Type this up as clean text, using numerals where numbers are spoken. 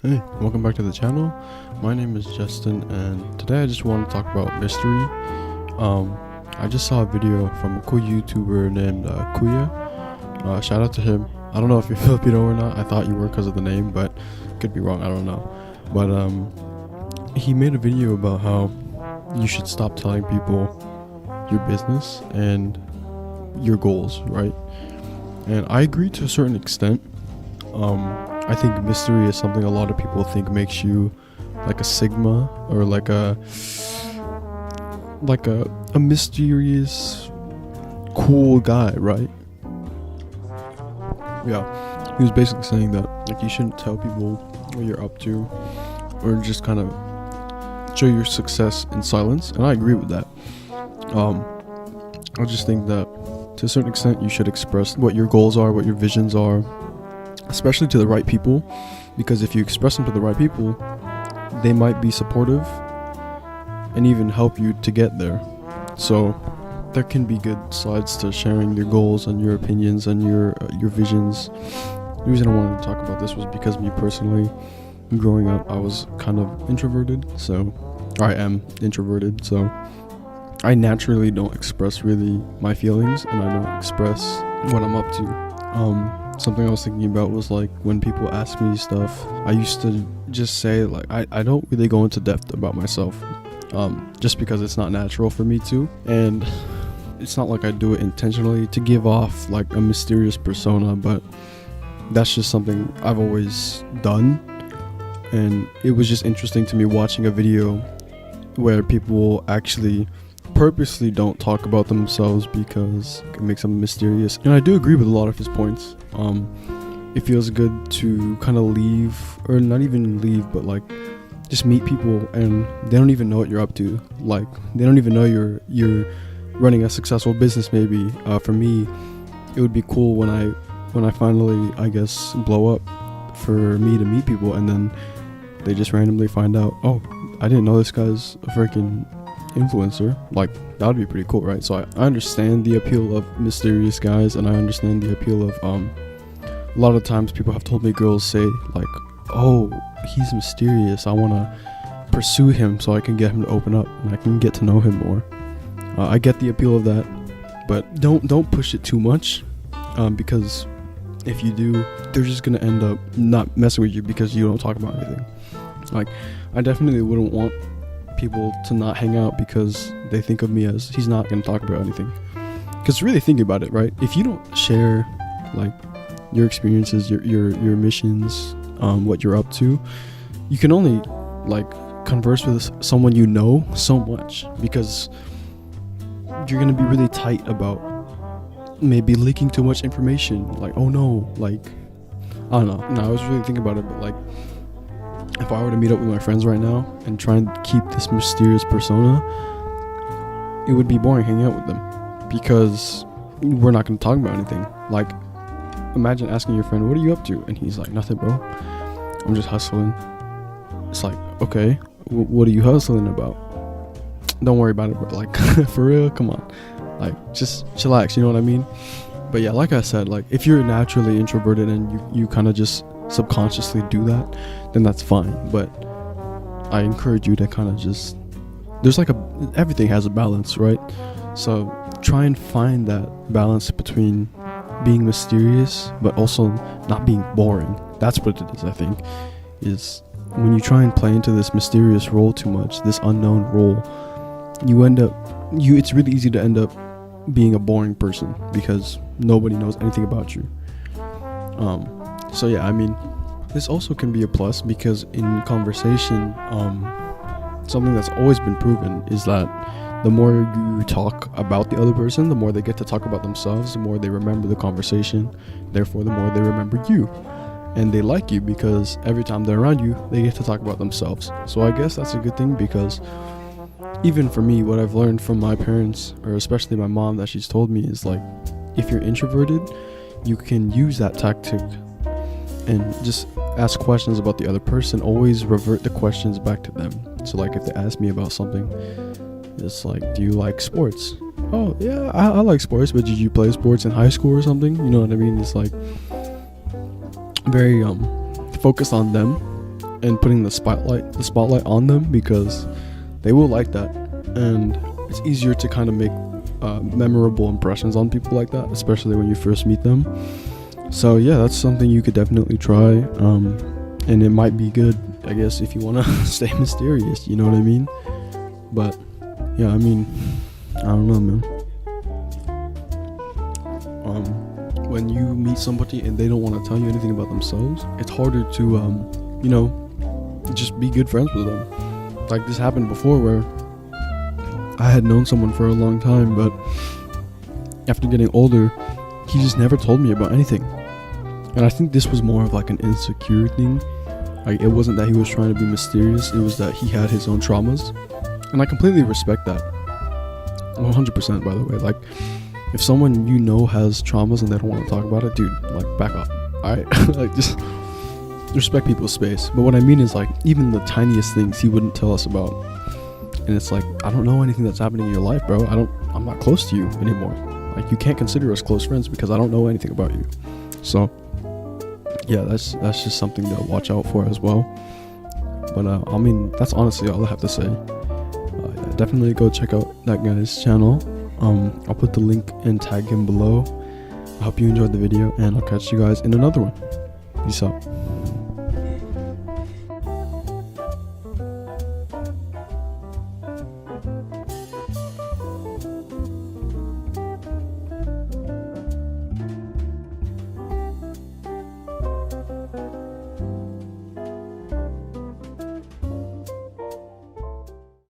Hey, welcome back to the channel. My name is Justin, and today I just want to talk about mystery. I just saw a video from a cool YouTuber named Kuya. Shout out to him. I don't know if you're Filipino or not. I thought you were because of the name, but could be wrong. I don't know. But he made a video about how you should stop telling people your business and your goals, right? And I agree to a certain extent. I think mystery is something a lot of people think makes you like a sigma, or like a mysterious cool guy, right? Yeah, he was basically saying that like you shouldn't tell people what you're up to, or just kind of show your success in silence, and I agree with that. I just think that to a certain extent you should express what your goals are, what your visions are, especially to the right people, because if you express them to the right people, they might be supportive and even help you to get there. So there can be good sides to sharing your goals and your opinions and your visions. The reason I wanted to talk about this was because me personally, growing up, I was kind of introverted, I am introverted, so I naturally don't express really my feelings, and I don't express what I'm up to. Something I was thinking about was like when people ask me stuff, I used to just say like I don't really go into depth about myself, just because it's not natural for me to, and it's not like I do it intentionally to give off like a mysterious persona, but that's just something I've always done. And it was just interesting to me watching a video where people actually purposely don't talk about themselves because it makes them mysterious. And I do agree with a lot of his points. It feels good to kind of leave, or not even leave, but like just meet people and they don't even know what you're up to. Like they don't even know you're running a successful business. Maybe for me, it would be cool when I finally, I guess, blow up, for me to meet people and then they just randomly find out, oh, I didn't know this guy's a freaking influencer. Like that would be pretty cool, right? So I understand the appeal of mysterious guys, and I understand the appeal of a lot of times people have told me, girls say like, oh, he's mysterious, I want to pursue him so I can get him to open up and I can get to know him more. I get the appeal of that, but don't push it too much, because if you do, they're just gonna end up not messing with you because you don't talk about anything. Like I definitely wouldn't want people to not hang out because they think of me as he's not going to talk about anything. Because really think about it, right? If you don't share like your experiences, your missions, what you're up to, you can only like converse with someone you know so much, because you're going to be really tight about maybe leaking too much information. Like, oh no, like I don't know. No, I was really thinking about it, but like if I were to meet up with my friends right now and try and keep this mysterious persona, it would be boring hanging out with them because we're not going to talk about anything. Like, imagine asking your friend, what are you up to? And he's like, nothing, bro. I'm just hustling. It's like, okay, what are you hustling about? Don't worry about it, bro. Like, for real, come on. Like, just chillax, you know what I mean? But yeah, like I said, like, if you're naturally introverted and you kind of just subconsciously do that, then that's fine. But I encourage you to kind of just, there's like everything has a balance, right? So try and find that balance between being mysterious but also not being boring. That's what it is, I think, is when you try and play into this mysterious role too much, this unknown role, it's really easy to end up being a boring person because nobody knows anything about you. So yeah, I mean, this also can be a plus because in conversation, something that's always been proven is that the more you talk about the other person, the more they get to talk about themselves, the more they remember the conversation, therefore the more they remember you. And they like you because every time they're around you, they get to talk about themselves. So I guess that's a good thing, because even for me, what I've learned from my parents, or especially my mom, that she's told me is like, if you're introverted, you can use that tactic and just ask questions about the other person. Always revert the questions back to them. So like if they ask me about something, it's like, do you like sports? Oh yeah, I like sports, but did you play sports in high school or something? You know what I mean? It's like very focused on them and putting the spotlight on them, because they will like that, and it's easier to kind of make memorable impressions on people like that, especially when you first meet them. So yeah, that's something you could definitely try, and it might be good, I guess, if you want to stay mysterious, you know what I mean? But yeah, I mean, I don't know, man. When you meet somebody and they don't want to tell you anything about themselves, it's harder to you know, just be good friends with them. Like, this happened before where I had known someone for a long time, but after getting older, he just never told me about anything. And I think this was more of like an insecure thing. Like, it wasn't that he was trying to be mysterious, it was that he had his own traumas. And I completely respect that. 100%, by the way. Like, if someone you know has traumas and they don't want to talk about it, dude, like, back up. Alright? Like, just respect people's space. But what I mean is, like, even the tiniest things he wouldn't tell us about. And it's like, I don't know anything that's happening in your life, bro. I'm not close to you anymore. Like, you can't consider us close friends because I don't know anything about you. So yeah, that's just something to watch out for as well. But I mean, that's honestly all I have to say. Yeah, definitely go check out that guy's channel. I'll put the link and tag him below. I hope you enjoyed the video, and I'll catch you guys in another one. Peace out.